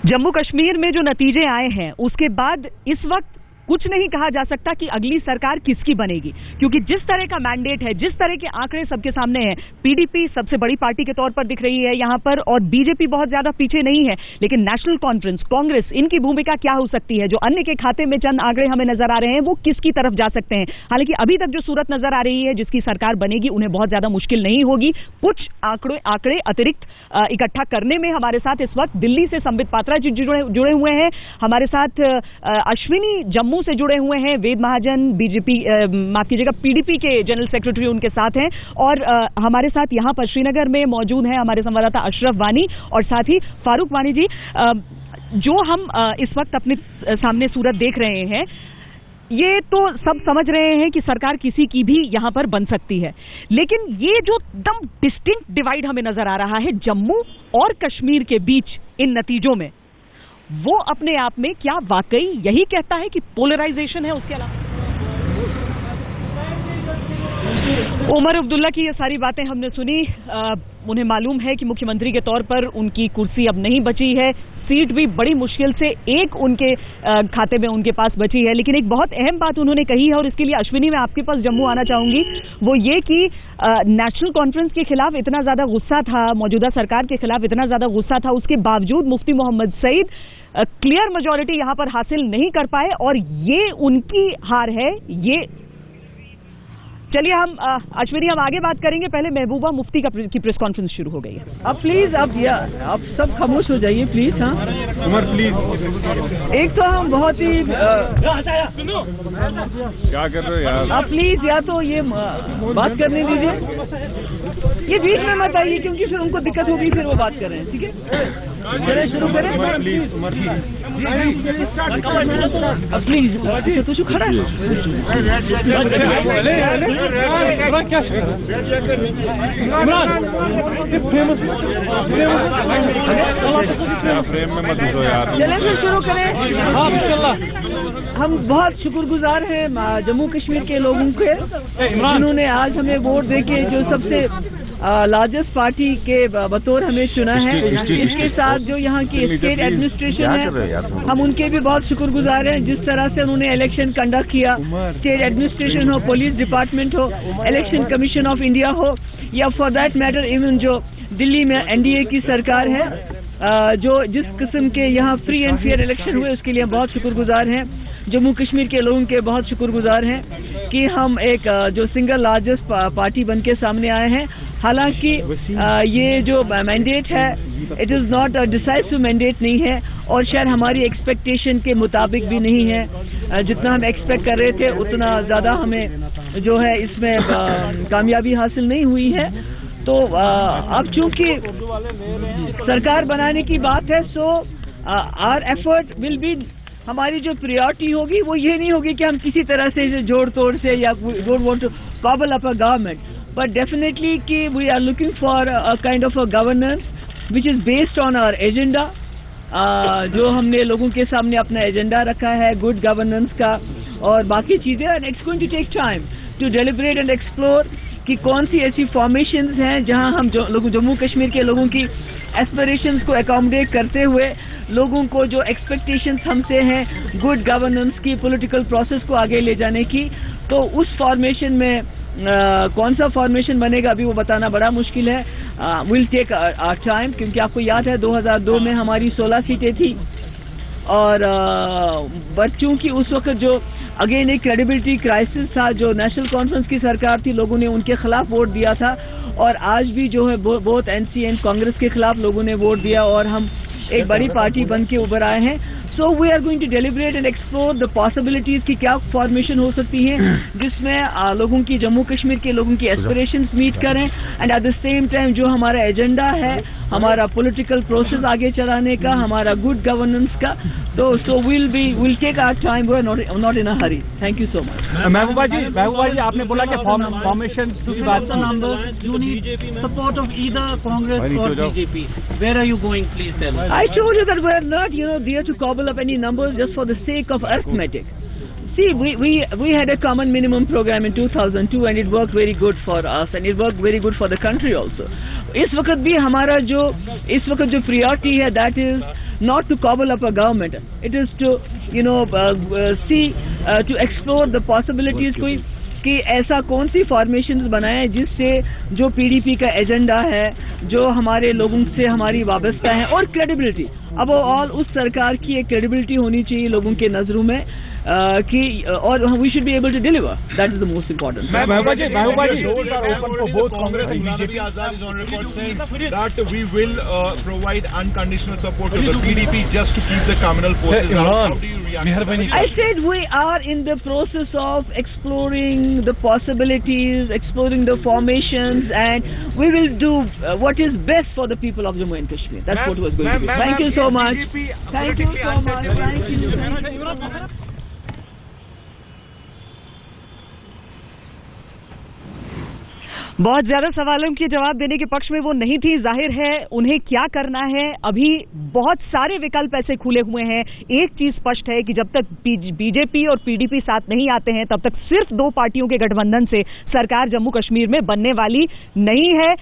जम्मू कश्मीर में जो नतीजे आए हैं उसके बाद इस वक्त कुछ नहीं कहा जा सकता कि अगली सरकार किसकी बनेगी, क्योंकि जिस तरह का मैंडेट है, जिस तरह के आंकड़े सबके सामने हैं, पीडीपी सबसे बड़ी पार्टी के तौर पर दिख रही है यहां पर और बीजेपी बहुत ज्यादा पीछे नहीं है, लेकिन नेशनल कॉन्फ्रेंस, कांग्रेस, इनकी भूमिका क्या हो सकती है? जो अन्य के खाते में चंद आंकड़े हमें नजर आ रहे हैं वो किसकी तरफ जा सकते हैं? हालांकि अभी तक जो सूरत नजर आ रही है जिसकी सरकार बनेगी उन्हें बहुत ज्यादा मुश्किल नहीं होगी। कुछ आंकड़े अतिरिक्त इकट्ठा करने में हमारे साथ इस वक्त दिल्ली से संबित पात्रा जी जुड़े हुए हैं, हमारे साथ अश्विनी जम्मू से जुड़े हुए हैं, वेद महाजन बीजेपी माफ कीजिएगा पीडीपी के जनरल सेक्रेटरी उनके साथ हैं, और हमारे साथ यहां पर श्रीनगर में मौजूद हैं हमारे संवाददाता अशरफ वानी और साथ ही फारूक वानी जी। जो हम इस वक्त अपने सामने सूरत देख रहे हैं, ये तो सब समझ रहे हैं कि सरकार किसी की भी यहां पर बन सकती है, लेकिन ये जो एकदम डिस्टिंक्ट डिवाइड हमें नजर आ रहा है जम्मू और कश्मीर के बीच इन नतीजों में, वो अपने आप में क्या वाकई यही कहता है कि पोलराइजेशन है? उसके अलावा उमर अब्दुल्ला की ये सारी बातें हमने सुनी। उन्हें मालूम है कि मुख्यमंत्री के तौर पर उनकी कुर्सी अब नहीं बची है, सीट भी बड़ी मुश्किल से एक उनके खाते में उनके पास बची है, लेकिन एक बहुत अहम बात उन्होंने कही है और इसके लिए अश्विनी मैं आपके पास जम्मू आना चाहूंगी, वो ये कि नेशनल कॉन्फ्रेंस के खिलाफ इतना ज्यादा गुस्सा था, मौजूदा सरकार के खिलाफ इतना ज्यादा गुस्सा था, उसके बावजूद मुफ्ती मोहम्मद सईद क्लियर मेजॉरिटी यहां पर हासिल नहीं कर पाए और ये उनकी हार है। ये चलिए हम अश्विनी हम आगे बात करेंगे, पहले महबूबा मुफ्ती की प्रेस कॉन्फ्रेंस शुरू हो गई है। अब प्लीज आप सब खामोश हो जाइए प्लीज। हाँ उमर प्लीज। एक तो हम बहुत ही क्या कर रहे हो यार? आप प्लीज या तो ये बात करने दीजिए, ये बीच में मत आइए क्योंकि फिर उनको दिक्कत होगी, फिर वो बात कर रहे हैं। ठीक है चले शुरू करें। प्लीज उमर प्लीज तो खड़ा प्रेम में मत घुसो यार। चलें फिर शुरू करें। हम बहुत शुक्रगुजार हैं जम्मू कश्मीर के लोगों के जिन्होंने आज हमें वोट देके जो सबसे लार्जेस्ट पार्टी के बतौर हमें चुना है। इसके साथ जो यहाँ की स्टेट एडमिनिस्ट्रेशन है हम उनके भी बहुत शुक्रगुजार हैं, जिस तरह से उन्होंने इलेक्शन कंडक्ट किया, स्टेट एडमिनिस्ट्रेशन हो, पुलिस डिपार्टमेंट हो, इलेक्शन कमीशन ऑफ इंडिया हो, या फॉर दैट मैटर इवन जो दिल्ली में एनडीए की सरकार है, जो जिस किस्म के यहाँ फ्री एंड फेयर इलेक्शन हुए उसके लिए बहुत शुक्रगुजार हैं। जम्मू कश्मीर के लोगों के बहुत शुक्रगुजार हैं कि हम एक जो सिंगल लार्जेस्ट पार्टी बन के सामने आए हैं। हालांकि ये जो मैंडेट है it is not a decisive mandate नहीं है और शायद हमारी एक्सपेक्टेशन के मुताबिक भी नहीं है। जितना हम एक्सपेक्ट कर रहे थे उतना ज़्यादा हमें जो है इसमें कामयाबी हासिल नहीं हुई है। तो अब चूंकि सरकार बनाने की बात है, so our effort will be, हमारी जो प्रायोरिटी होगी वो ये नहीं होगी कि हम किसी तरह से जोड़ तोड़ से या don't want to cobble up a government, but definitely कि we are looking for a kind of a governance which is based on our agenda. जो हमने लोगों के सामने अपना एजेंडा रखा है गुड गवर्नेंस का और बाकी चीज़ें, and it's going to take time to deliberate and explore कि कौन सी ऐसी फॉर्मेशंस हैं जहां हम जम्मू कश्मीर के लोगों की एस्पिरेशंस को अकोमोडेट करते हुए लोगों को जो एक्सपेक्टेशंस हमसे हैं गुड गवर्नेंस की, पॉलिटिकल प्रोसेस को आगे ले जाने की, तो उस फॉर्मेशन में कौन सा फॉर्मेशन बनेगा अभी वो बताना बड़ा मुश्किल है। विल टेक आवर टाइम, क्योंकि आपको याद है 2002 में हमारी 16 सीटें थी और बच्चों की उस वक्त जो अगेन एक क्रेडिबिलिटी क्राइसिस था, जो नेशनल कॉन्फ्रेंस की सरकार थी, लोगों ने उनके खिलाफ वोट दिया था और आज भी जो है बहुत एनसी एंड कांग्रेस के खिलाफ लोगों ने वोट दिया और हम एक बड़ी पार्टी बन के उभर आए हैं। So we are going to deliberate and explore the possibilities की क्या फॉर्मेशन हो सकती है जिसमें लोगों की, जम्मू कश्मीर के लोगों की एस्पिरेशंस मीट करें and at the same time जो हमारा एजेंडा है, हमारा पॉलिटिकल प्रोसेस आगे चलाने का, हमारा गुड गवर्नेंस का, तो so will take our time, we are not in a hurry. Thank you so much. Mehbooba ji आपने बोला कि फॉर्मेशन की बात, you need support of either Congress or BJP. Where are you going? Please tell us. I told you that we are not, there to cobble up any numbers just for the sake of arithmetic. See, we had a common minimum program in 2002 and it worked very good for us and it worked very good for the country also. इस वक्त भी हमारा जो priority है that is not to cobble up a government. It is to, to explore the possibilities. कोई कि ऐसा कौन सी फॉर्मेशंस बनाए जिससे जो पीडीपी का एजेंडा है, जो हमारे लोगों से हमारी वाबस्ता है, और क्रेडिबिलिटी, अब ऑल उस सरकार की एक क्रेडिबिलिटी होनी चाहिए लोगों के नजरों में कि, और we should be able to deliver. That is the most important. Mehbooba ji, doors are open for both Congress and BJP. Azad is on record saying that we will provide unconditional support to the PDP just to keep the communal forces out. How do you react? I said we are in the process of exploring the possibilities, exploring the formations, and we will do what is best for the people of Jammu and Kashmir. That's what was going to be. Thank you so much. Thank you so much. Thank you. बहुत ज्यादा सवालों के जवाब देने के पक्ष में वो नहीं थी. जाहिर है उन्हें क्या करना है, अभी बहुत सारे विकल्प ऐसे खुले हुए हैं. एक चीज स्पष्ट है कि जब तक बीजेपी और पीडीपी साथ नहीं आते हैं तब तक सिर्फ दो पार्टियों के गठबंधन से सरकार जम्मू कश्मीर में बनने वाली नहीं है.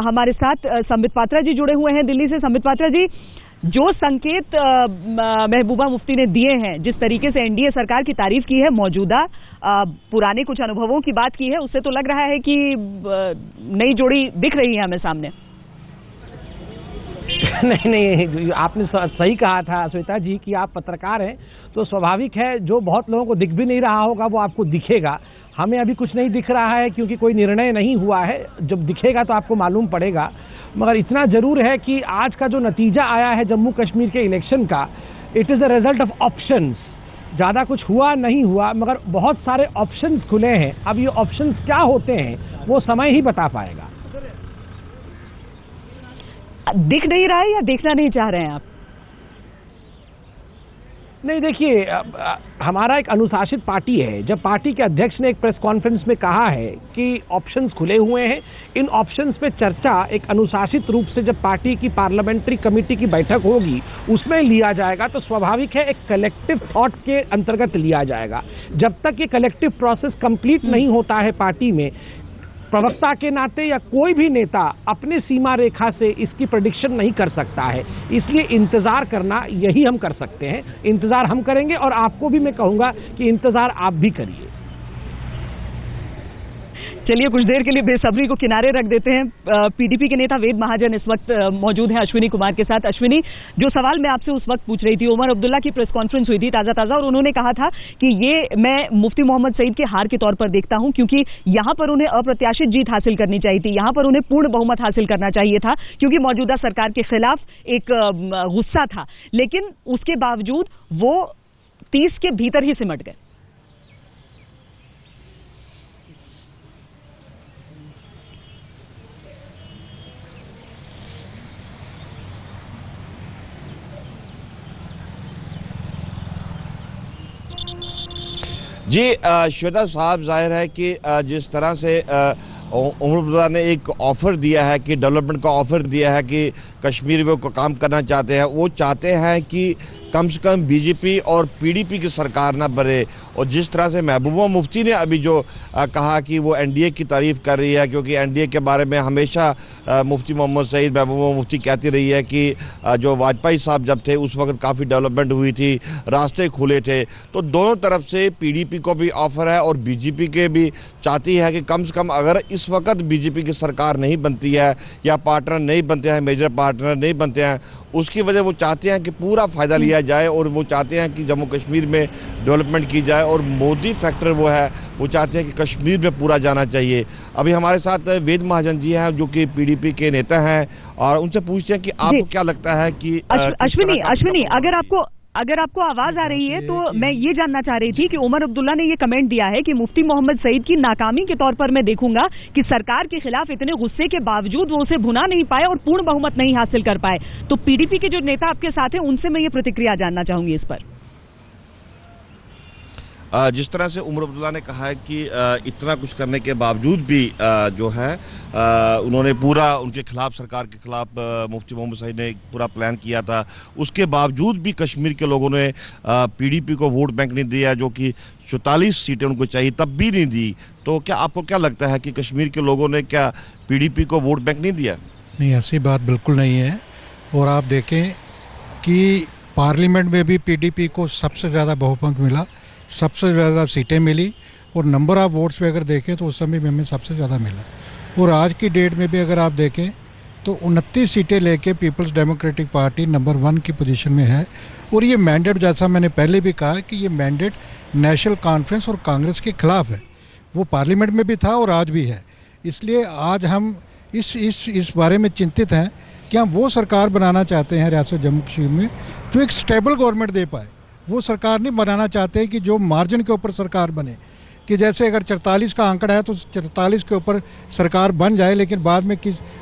हमारे साथ संबित पात्रा जी जुड़े हुए हैं दिल्ली से. संबित पात्रा जी, जो संकेत महबूबा मुफ्ती ने दिए हैं, जिस तरीके से एनडीए सरकार की तारीफ की है, मौजूदा पुराने कुछ अनुभवों की बात की है, उससे तो लग रहा है कि नई जोड़ी दिख रही है हमें सामने. नहीं, आपने सही कहा था श्वेता जी कि आप पत्रकार हैं तो स्वाभाविक है जो बहुत लोगों को दिख भी नहीं रहा होगा वो आपको दिखेगा. हमें अभी कुछ नहीं दिख रहा है क्योंकि कोई निर्णय नहीं हुआ है. जब दिखेगा तो आपको मालूम पड़ेगा. मगर इतना जरूर है कि आज का जो नतीजा आया है जम्मू कश्मीर के इलेक्शन का, it is the result of options. ज़्यादा कुछ हुआ नहीं हुआ मगर बहुत सारे ऑप्शंस खुले हैं. अब ये ऑप्शंस क्या होते हैं वो समय ही बता पाएगा. दिख नहीं रहा है या देखना नहीं चाह रहे हैं आप? नहीं, देखिए, हमारा एक अनुशासित पार्टी है. जब पार्टी के अध्यक्ष ने एक प्रेस कॉन्फ्रेंस में कहा है कि ऑप्शंस खुले हुए हैं, इन ऑप्शंस पे चर्चा एक अनुशासित रूप से जब पार्टी की पार्लियामेंट्री कमेटी की बैठक होगी उसमें लिया जाएगा, तो स्वाभाविक है एक कलेक्टिव थॉट के अंतर्गत लिया जाएगा. जब तक ये कलेक्टिव प्रोसेस कंप्लीट नहीं होता है पार्टी में, प्रवक्ता के नाते या कोई भी नेता अपने सीमा रेखा से इसकी प्रेडिक्शन नहीं कर सकता है. इसलिए इंतजार करना यही हम कर सकते हैं. इंतजार हम करेंगे और आपको भी मैं कहूंगा कि इंतजार आप भी करिए. चलिए कुछ देर के लिए बेसब्री को किनारे रख देते हैं. पीडीपी के नेता वेद महाजन इस वक्त मौजूद हैं अश्विनी कुमार के साथ. अश्विनी, जो सवाल मैं आपसे उस वक्त पूछ रही थी, उमर अब्दुल्ला की प्रेस कॉन्फ्रेंस हुई थी ताजा और उन्होंने कहा था कि ये मैं मुफ्ती मोहम्मद सईद के हार के तौर पर देखता हूं क्योंकि यहां पर उन्हें अप्रत्याशित जीत हासिल करनी चाहिए थी, यहां पर उन्हें पूर्ण बहुमत हासिल करना चाहिए था क्योंकि मौजूदा सरकार के खिलाफ एक गुस्सा था. लेकिन उसके बावजूद वो 30 के भीतर ही सिमट गए. जी श्वेता साहब, जाहिर है कि जिस तरह से उमर अब्दुल्ला ने एक ऑफर दिया है कि डेवलपमेंट का ऑफर दिया है कि कश्मीर में वो काम करना चाहते हैं, वो चाहते हैं कि कम से कम बीजेपी और पीडीपी की सरकार ना बने. और जिस तरह से महबूबा मुफ्ती ने अभी जो कहा कि वो एनडीए की तारीफ कर रही है, क्योंकि एनडीए के बारे में हमेशा मुफ्ती मोहम्मद सईद, महबूबा मुफ्ती कहती रही है कि जो वाजपेयी साहब जब थे उस वक्त काफ़ी डेवलपमेंट हुई थी, रास्ते खुले थे. तो दोनों तरफ से पीडीपी को भी ऑफर है और बीजेपी के भी चाहती है कि कम से कम अगर इस वक्त बीजेपी की सरकार नहीं बनती है या पार्टनर नहीं बनते हैं, मेजर पार्टनर नहीं बनते हैं, उसकी वजह वो चाहते हैं कि पूरा फायदा लिया जाए और वो चाहते हैं कि जम्मू कश्मीर में डेवलपमेंट की जाए. और मोदी फैक्टर वो है, वो चाहते हैं कि कश्मीर में पूरा जाना चाहिए. अभी हमारे साथ वेद महाजन जी हैं जो कि पीडीपी के नेता हैं और उनसे पूछते हैं कि आपको क्या लगता है कि अश्विनी, अगर आपको आवाज आ रही है तो मैं ये जानना चाह रही थी कि उमर अब्दुल्ला ने ये कमेंट दिया है कि मुफ्ती मोहम्मद सईद की नाकामी के तौर पर मैं देखूंगा कि सरकार के खिलाफ इतने गुस्से के बावजूद वो उसे भुना नहीं पाए और पूर्ण बहुमत नहीं हासिल कर पाए. तो पीडीपी के जो नेता आपके साथ हैं उनसे मैं ये प्रतिक्रिया जानना चाहूंगी इस पर. जिस तरह से उमर अब्दुल्ला ने कहा है कि इतना कुछ करने के बावजूद भी जो है उन्होंने पूरा उनके खिलाफ, सरकार के खिलाफ मुफ्ती मोहम्मद सईद ने पूरा प्लान किया था, उसके बावजूद भी कश्मीर के लोगों ने पीडीपी को वोट बैंक नहीं दिया, जो कि 44 सीटें उनको चाहिए तब भी नहीं दी. तो क्या आपको क्या लगता है कि कश्मीर के लोगों ने क्या पीडीपी को वोट बैंक नहीं दिया? नहीं, ऐसी बात बिल्कुल नहीं है. और आप देखें कि पार्लियामेंट में भी पीडीपी को सबसे ज़्यादा बहुमत मिला, सबसे ज़्यादा सीटें मिली, और नंबर ऑफ वोट्स भी अगर देखें तो उस समय में हमें सबसे ज़्यादा मिला। और आज की डेट में भी अगर आप देखें तो 29 सीटें लेके पीपल्स डेमोक्रेटिक पार्टी नंबर 1 की पोजीशन में है। और ये मैंडेट, जैसा मैंने पहले भी कहा कि ये मैंडेट नेशनल कॉन्फ्रेंस और कांग्रेस के खिलाफ है, वो पार्लियामेंट में भी था और आज भी है। इसलिए आज हम इस बारे में चिंतित हैं कि हम वो सरकार बनाना चाहते हैं रियासत जम्मू कश्मीर में जो एक स्टेबल गवर्नमेंट दे पाए। वो सरकार नहीं बनाना चाहते कि जो मार्जिन के ऊपर सरकार बने, कि जैसे अगर 44 का आंकड़ा है तो 44 के ऊपर सरकार बन जाए, लेकिन बाद में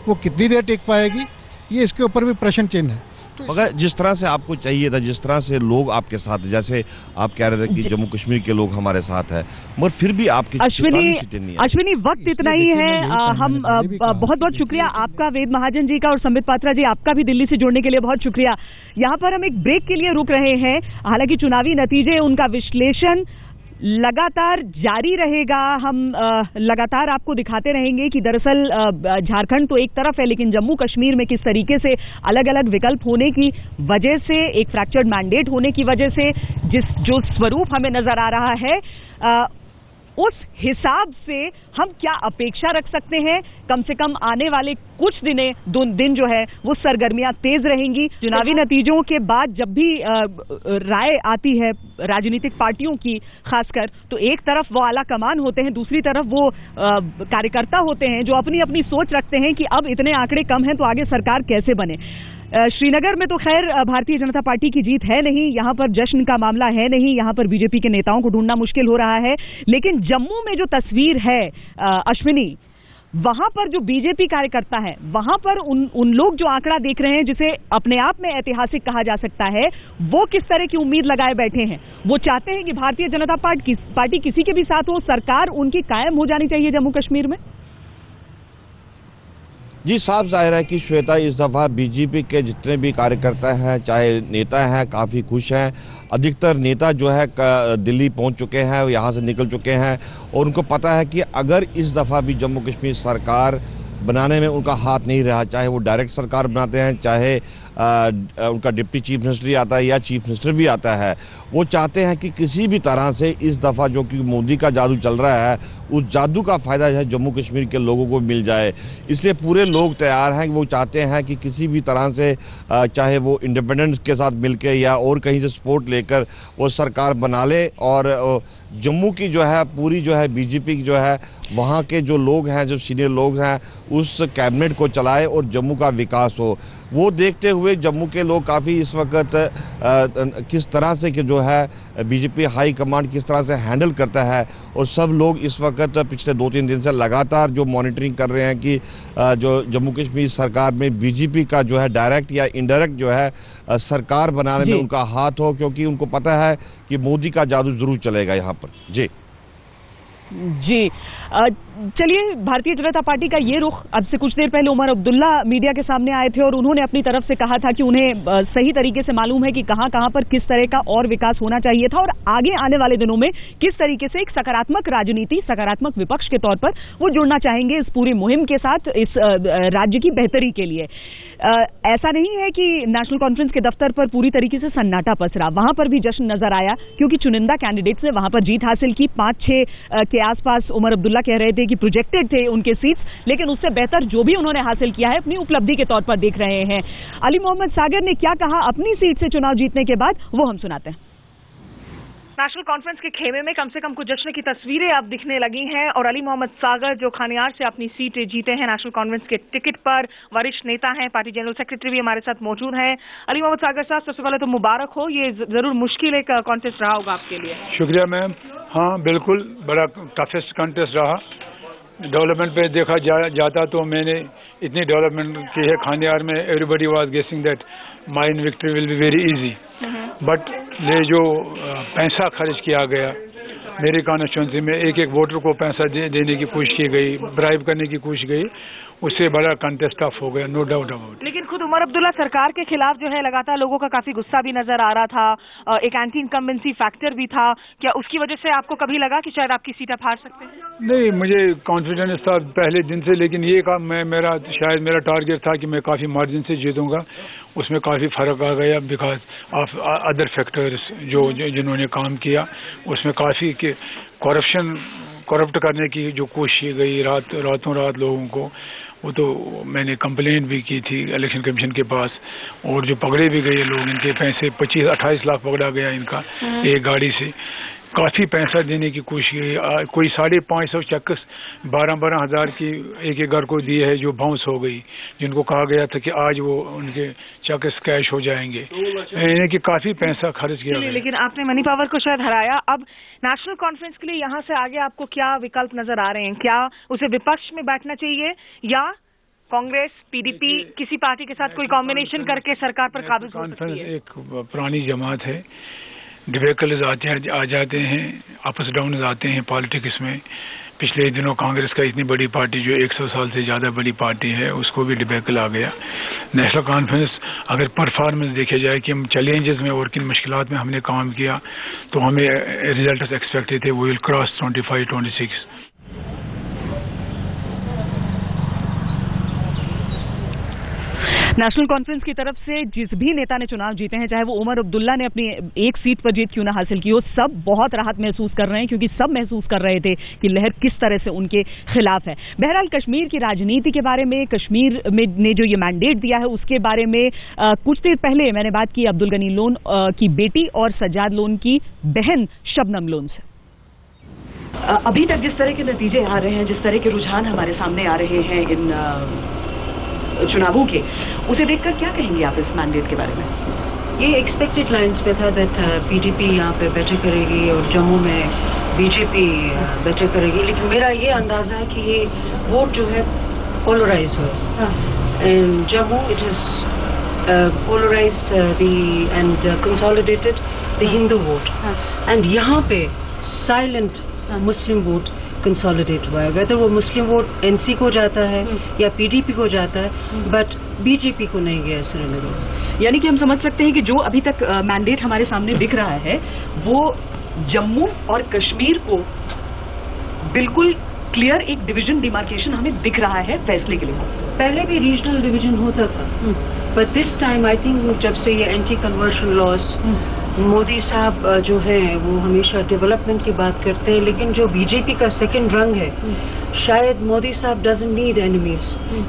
वो कितनी देर टिक पाएगी, ये इसके ऊपर भी प्रश्न चिन्ह है। मगर जिस तरह से आपको चाहिए था, जिस तरह से लोग आपके साथ, जैसे आप कह रहे थे कि जम्मू कश्मीर के लोग हमारे साथ हैं, मगर फिर भी आपकी अश्विनी वक्त इतना ही है। हम बहुत बहुत शुक्रिया आपका, वेद महाजन जी का, और संबित पात्रा जी आपका भी दिल्ली से जुड़ने के लिए बहुत शुक्रिया। यहाँ पर हम एक ब्रेक के लिए रुक रहे हैं। हालांकि चुनावी नतीजे, उनका विश्लेषण लगातार जारी रहेगा। हम लगातार आपको दिखाते रहेंगे कि दरअसल झारखंड तो एक तरफ है, लेकिन जम्मू कश्मीर में किस तरीके से अलग अलग विकल्प होने की वजह से, एक फ्रैक्चर्ड मैंडेट होने की वजह से जो स्वरूप हमें नजर आ रहा है, उस हिसाब से हम क्या अपेक्षा रख सकते हैं। कम से कम आने वाले कुछ दिन जो है वो सरगर्मियां तेज रहेंगी। चुनावी नतीजों के बाद जब भी राय आती है राजनीतिक पार्टियों की खासकर, तो एक तरफ वो आला कमान होते हैं, दूसरी तरफ वो कार्यकर्ता होते हैं जो अपनी अपनी सोच रखते हैं कि अब इतने आंकड़े कम हैं तो आगे सरकार कैसे बने। श्रीनगर में तो खैर भारतीय जनता पार्टी की जीत है नहीं, यहाँ पर जश्न का मामला है नहीं, यहाँ पर बीजेपी के नेताओं को ढूंढना मुश्किल हो रहा है। लेकिन जम्मू में जो तस्वीर है अश्विनी, वहां पर जो बीजेपी कार्यकर्ता है, वहां पर उन लोग जो आंकड़ा देख रहे हैं, जिसे अपने आप में ऐतिहासिक कहा जा सकता है, वो किस तरह की उम्मीद लगाए बैठे हैं। वो चाहते हैं कि भारतीय जनता पार्टी किसी के भी साथ हो, सरकार उनकी कायम हो जानी चाहिए जम्मू कश्मीर में। जी, साफ जाहिर है कि श्वेता, इस दफा बीजेपी के जितने भी कार्यकर्ता हैं, चाहे नेता हैं, काफी खुश हैं। अधिकतर नेता जो है दिल्ली पहुंच चुके हैं, यहाँ से निकल चुके हैं, और उनको पता है कि अगर इस दफा भी जम्मू कश्मीर सरकार बनाने में उनका हाथ नहीं रहा, चाहे वो डायरेक्ट सरकार बनाते हैं, चाहे उनका डिप्टी चीफ मिनिस्टर आता है या चीफ मिनिस्टर भी आता है, वो चाहते हैं कि किसी भी तरह से इस दफा जो कि मोदी का जादू चल रहा है, उस जादू का फायदा जो है जम्मू कश्मीर के लोगों को मिल जाए। इसलिए पूरे लोग तैयार हैं, वो चाहते हैं कि किसी भी तरह से चाहे वो इंडिपेंडेंस के साथ मिलकर या और कहीं से सपोर्ट लेकर वो सरकार बना ले, और जम्मू की जो है पूरी जो है बीजेपी की जो है वहाँ के जो लोग हैं, जो सीनियर लोग हैं, उस कैबिनेट को चलाए और जम्मू का विकास हो। वो देखते हुए जम्मू के लोग काफ़ी इस वक्त किस तरह से कि जो है बीजेपी हाई कमांड किस तरह से हैंडल करता है, और सब लोग इस वक्त पिछले 2-3 दिन से लगातार जो मॉनिटरिंग कर रहे हैं कि जो जम्मू कश्मीर सरकार में बीजेपी का जो है डायरेक्ट या इनडायरेक्ट जो है सरकार बनाने में उनका हाथ हो, क्योंकि उनको पता है कि मोदी का जादू जरूर चलेगा यहाँ पर। जी चलिए, भारतीय जनता पार्टी का ये रुख, अब से कुछ देर पहले उमर अब्दुल्ला मीडिया के सामने आए थे और उन्होंने अपनी तरफ से कहा था कि उन्हें सही तरीके से मालूम है कि कहां कहां पर किस तरह का और विकास होना चाहिए था, और आगे आने वाले दिनों में किस तरीके से एक सकारात्मक राजनीति, सकारात्मक विपक्ष के तौर पर वो जुड़ना चाहेंगे इस पूरी मुहिम के साथ, इस राज्य की बेहतरी के लिए। ऐसा नहीं है कि नेशनल कॉन्फ्रेंस के दफ्तर पर पूरी तरीके से सन्नाटा पसरा, वहां पर भी जश्न नजर आया, क्योंकि चुनिंदा कैंडिडेट्स ने वहां पर जीत हासिल की। 5-6 के आसपास उमर अब्दुल्ला कह रहे थे कि प्रोजेक्टेड थे उनके सीट्स, लेकिन उससे बेहतर जो भी उन्होंने हासिल किया है अपनी उपलब्धि के तौर पर देख रहे हैं। अली मोहम्मद सागर ने क्या कहा अपनी सीट से चुनाव जीतने के बाद, वो हम सुनाते हैं। नेशनल कॉन्फ्रेंस के खेमे में कम से कम कुछ जश्न की तस्वीरें अब दिखने लगी हैं, और अली मोहम्मद सागर जो खानियार से अपनी सीट जीते हैं नेशनल कॉन्फ्रेंस के टिकट पर, वरिष्ठ नेता हैं, पार्टी जनरल सेक्रेटरी भी हमारे साथ मौजूद हैं। अली मोहम्मद सागर साहब, सबसे पहले तो मुबारक हो, ये जरूर मुश्किल एक कॉन्टेस्ट रहा होगा आपके लिए। शुक्रिया मैम। हाँ बिल्कुल, बड़ा टफेस्ट कॉन्टेस्ट रहा। डेवलपमेंट पे देखा जाता तो मैंने इतनी डेवलपमेंट की है खानियार में, everybody was guessing that my victory will be very easy, but ये जो पैसा खर्च किया गया मेरे कॉन्स्टिट्यूंसी में एक एक वोटर को पैसा देने की कोशिश की गई, ब्राइब करने की कोशिश गई, उससे बड़ा कंटेस्ट टफ हो गया, नो डाउट अबाउट। लेकिन खुद उमर अब्दुल्ला सरकार के खिलाफ जो है लगातार लोगों का काफी गुस्सा भी नजर आ रहा था, एक एंटी इनकम्बेंसी फैक्टर भी था, क्या उसकी वजह से आपको कभी लगा कि शायद आपकी सीट आप हार सकते हैं? नहीं, मुझे कॉन्फिडेंस था पहले दिन से, लेकिन ये काम शायद मेरा टारगेट था कि मैं काफ़ी मार्जिन से जीतूंगा, उसमें काफ़ी फ़र्क आ गया बिकॉज ऑफ अदर फैक्टर्स जिन्होंने काम किया, उसमें काफ़ी करप्ट करने की जो कोशिश की गई रातों रात लोगों को, वो तो मैंने कंप्लेंट भी की थी इलेक्शन कमीशन के पास, और जो पकड़े भी गए लोग, इनके पैसे 25-28 लाख पकड़ा गया इनका एक गाड़ी से, काफ़ी पैसा देने की कोशिश की। कोई 550 चेक्स 12-12 हज़ार की एक घर को दिए है जो बाउंस हो गई, जिनको कहा गया था कि आज वो उनके चेक्स कैश हो जाएंगे, यानी कि काफ़ी पैसा खर्च किया गया। लेकिन आपने मनी पावर को शायद हराया। अब नेशनल कॉन्फ्रेंस के लिए यहाँ से आगे आपको क्या विकल्प नजर आ रहे हैं? क्या उसे विपक्ष में बैठना चाहिए या कांग्रेस, पीडीपी, किसी पार्टी के साथ कोई कॉम्बिनेशन करके सरकार पर काबू हो सकती है? एक पुरानी जमात है, डिबेकल्स आ जाते हैं, अप्स डाउन आते हैं पॉलिटिक्स में। पिछले दिनों कांग्रेस का इतनी बड़ी पार्टी जो 100 साल से ज़्यादा बड़ी पार्टी है, उसको भी डिबेकल आ गया। नेशनल कॉन्फ्रेंस अगर परफॉर्मेंस देखे जाए कि हम चैलेंजेस में और किन मुश्किलात में हमने काम किया, तो हमें रिजल्ट एक्सपेक्टेड थे वो विल क्रॉस 25-26। नेशनल कॉन्फ्रेंस की तरफ से जिस भी नेता ने चुनाव जीते हैं, चाहे वो उमर अब्दुल्ला ने अपनी एक सीट पर जीत क्यों ना हासिल की हो, सब बहुत राहत महसूस कर रहे हैं, क्योंकि सब महसूस कर रहे थे कि लहर किस तरह से उनके खिलाफ है। बहरहाल कश्मीर की राजनीति के बारे में, कश्मीर में ने जो ये मैंडेट दिया है उसके बारे में कुछ देर पहले मैंने बात की अब्दुल गनी लोन की बेटी और सज्जाद लोन की बहन शबनम लोन से। अभी तक जिस तरह के नतीजे आ रहे हैं, जिस तरह के रुझान हमारे सामने आ रहे हैं इन चुनावों के, उसे देखकर क्या कहेंगे आप इस मैंडेट के बारे में? ये एक्सपेक्टेड लाइंस पे था दैट पीडीपी यहाँ पे बेटर करेगी और जम्मू में बीजेपी बेटर करेगी, लेकिन मेरा ये अंदाजा है कि ये वोट जो है पोलराइज हो। And Jammu it is polarised and consolidated the Hindu vote, and यहाँ पे साइलेंट मुस्लिम वोट कंसोलिडेट हुआ है। वेदर वो मुस्लिम वोट एनसी को जाता है या पीडीपी को जाता है, बट बीजेपी को नहीं गया सिलेंडर। यानी कि हम समझ सकते हैं कि जो अभी तक मैंडेट हमारे सामने दिख रहा है वो जम्मू और कश्मीर को बिल्कुल क्लियर एक डिवीजन डिमार्केशन हमें दिख रहा है फैसले के लिए। पहले भी रीजनल डिवीजन होता था, but this time I think जब से ये एंटी कन्वर्शन लॉस, मोदी साहब जो हैं वो हमेशा डेवलपमेंट की बात करते हैं, लेकिन जो बीजेपी का सेकंड रंग है, शायद मोदी साहब doesn't need enemies,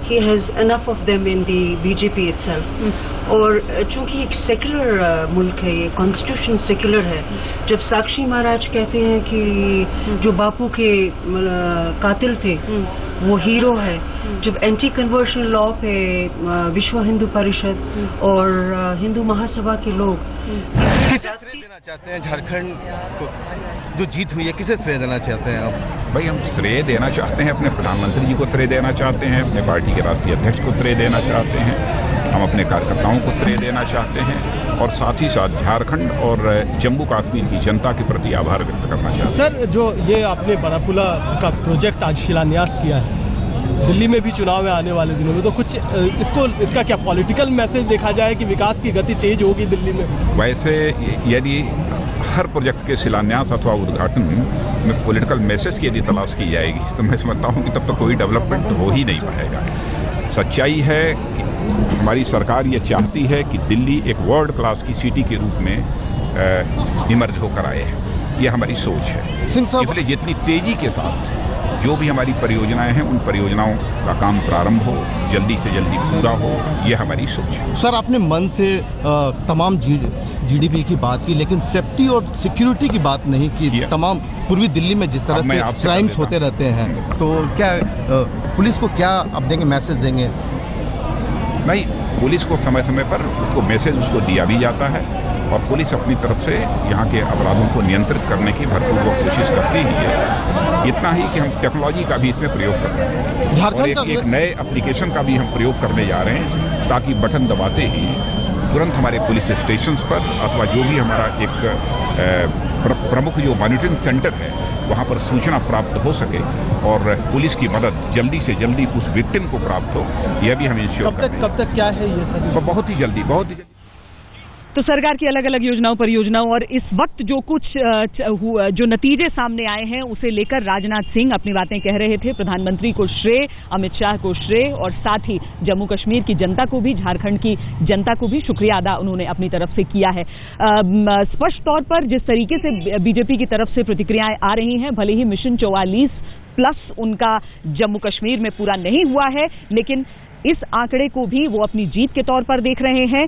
he has enough of them in the BJP itself. और चूंकि एक सेक्युलर मुल्क है, ये कॉन्स्टिट्यूशन सेक्युलर है, जब साक्षी महाराज कहते हैं कि जो बापू के कातिल थे वो हीरो है, जब एंटी कन्वर्शन लॉ पे विश्व हिंदू परिषद और हिंदू महासभा के लोग किसे श्रेय देना चाहते हैं झारखंड को जो जीत हुई है, किसे श्रेय देना चाहते हैं आप? भाई हम श्रेय देना चाहते हैं अपने प्रधानमंत्री जी को श्रेय देना चाहते हैं, अपने पार्टी के राष्ट्रीय अध्यक्ष को श्रेय देना चाहते हैं, हम अपने कार्यकर्ताओं को श्रेय देना चाहते हैं, और साथ ही साथ झारखंड और जम्मू कश्मीर की जनता के प्रति आभार व्यक्त करना चाहते हैं। सर, जो ये आपने बारापुला का प्रोजेक्ट आज शिलान्यास किया है, दिल्ली में भी चुनाव है आने वाले दिनों में, तो कुछ इसका क्या पॉलिटिकल मैसेज देखा जाए कि विकास की गति तेज होगी दिल्ली में? वैसे यदि हर प्रोजेक्ट के शिलान्यास अथवा उद्घाटन में पॉलिटिकल मैसेज की यदि तलाश की जाएगी तो मैं समझता हूँ कि तब तक कोई डेवलपमेंट हो ही नहीं पाएगा। सच्चाई है कि हमारी सरकार ये चाहती है कि दिल्ली एक वर्ल्ड क्लास की सिटी के रूप में इमर्ज होकर आए, ये हमारी सोच है। इसलिए जितनी तेजी के साथ जो भी हमारी परियोजनाएं हैं, उन परियोजनाओं का काम प्रारंभ हो, जल्दी से जल्दी पूरा हो, ये हमारी सोच है। सर, आपने मन से तमाम जीडीपी की बात की, लेकिन सेफ्टी और सिक्योरिटी की बात नहीं की। तमाम पूर्वी दिल्ली में जिस तरह से क्राइम्स होते रहते हैं, तो क्या पुलिस को क्या आप देंगे, मैसेज देंगे? नहीं, पुलिस को समय समय पर उसको मैसेज उसको दिया भी जाता है, और पुलिस अपनी तरफ से यहाँ के अपराधों को नियंत्रित करने की भरपूर कोशिश करती ही है। इतना ही कि हम टेक्नोलॉजी का भी इसमें प्रयोग कर रहे हैं, और एक नए एप्लीकेशन का भी हम प्रयोग करने जा रहे हैं, ताकि बटन दबाते ही तुरंत हमारे पुलिस स्टेशंस पर अथवा जो भी हमारा एक प्रमुख जो मॉनिटरिंग सेंटर है वहाँ पर सूचना प्राप्त हो सके और पुलिस की मदद जल्दी से जल्दी उस विक्टिम को प्राप्त हो, यह भी हम इंश्योर कर रहे हैं। कब तक क्या है ये सर? बहुत ही जल्दी, बहुत ही जल्दी। तो सरकार की अलग अलग योजनाओं परियोजनाओं और इस वक्त जो कुछ जो नतीजे सामने आए हैं उसे लेकर राजनाथ सिंह अपनी बातें कह रहे थे। प्रधानमंत्री को श्रेय, अमित शाह को श्रेय और साथ ही जम्मू कश्मीर की जनता को भी, झारखंड की जनता को भी शुक्रिया अदा उन्होंने अपनी तरफ से किया है। स्पष्ट तौर पर जिस तरीके से बीजेपी की तरफ से प्रतिक्रियाएं आ रही हैं, भले ही मिशन 44 प्लस उनका जम्मू कश्मीर में पूरा नहीं हुआ है, लेकिन इस आंकड़े को भी वो अपनी जीत के तौर पर देख रहे हैं।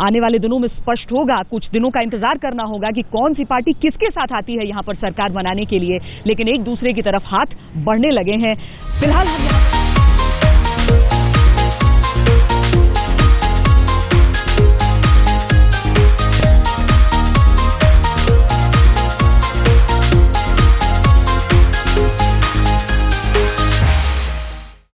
आने वाले दिनों में स्पष्ट होगा, कुछ दिनों का इंतजार करना होगा कि कौन सी पार्टी किसके साथ आती है यहां पर सरकार बनाने के लिए, लेकिन एक दूसरे की तरफ हाथ बढ़ने लगे हैं फिलहाल।